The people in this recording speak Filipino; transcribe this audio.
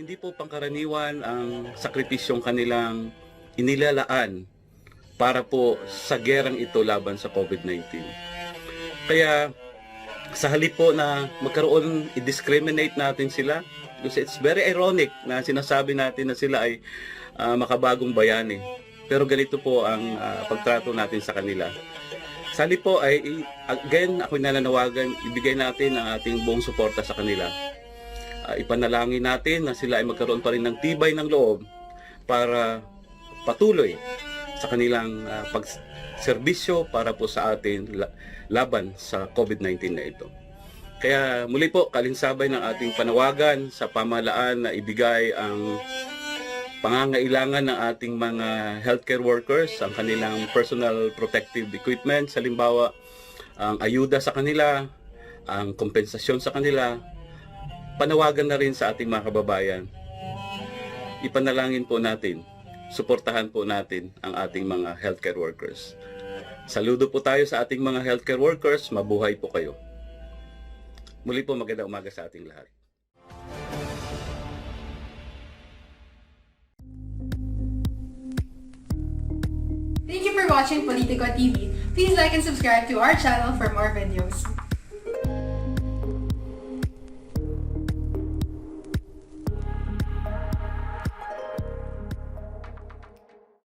hindi po pangkaraniwan ang sakripisyong kanilang inilalaan para po sa gerang ito laban sa COVID-19. Kaya sa halip po na magkaroon, i-discriminate natin sila, kasi it's very ironic na sinasabi natin na sila ay makabagong bayani. Pero ganito po ang pagtrato natin sa kanila. Sa halip po ay, again, ako nananawagan, ibigay natin ang ating buong suporta sa kanila. Ipanalangin natin na sila ay magkaroon pa rin ng tibay ng loob para patuloy sa kanilang pagserbisyo para po sa atin laban sa COVID-19 na ito. Kaya muli po, kalinsabay ng ating panawagan sa pamahalaan na ibigay ang pangangailangan ng ating mga healthcare workers, ang kanilang personal protective equipment, halimbawa ang ayuda sa kanila, ang kompensasyon sa kanila. Panawagan na rin sa ating mga kababayan. Ipanalangin po natin, suportahan po natin ang ating mga healthcare workers. Saludo po tayo sa ating mga healthcare workers, mabuhay po kayo. Muli po, magandang umaga sa ating lahat. Thank you for watching Politico TV. Please like and subscribe to our channel for more videos.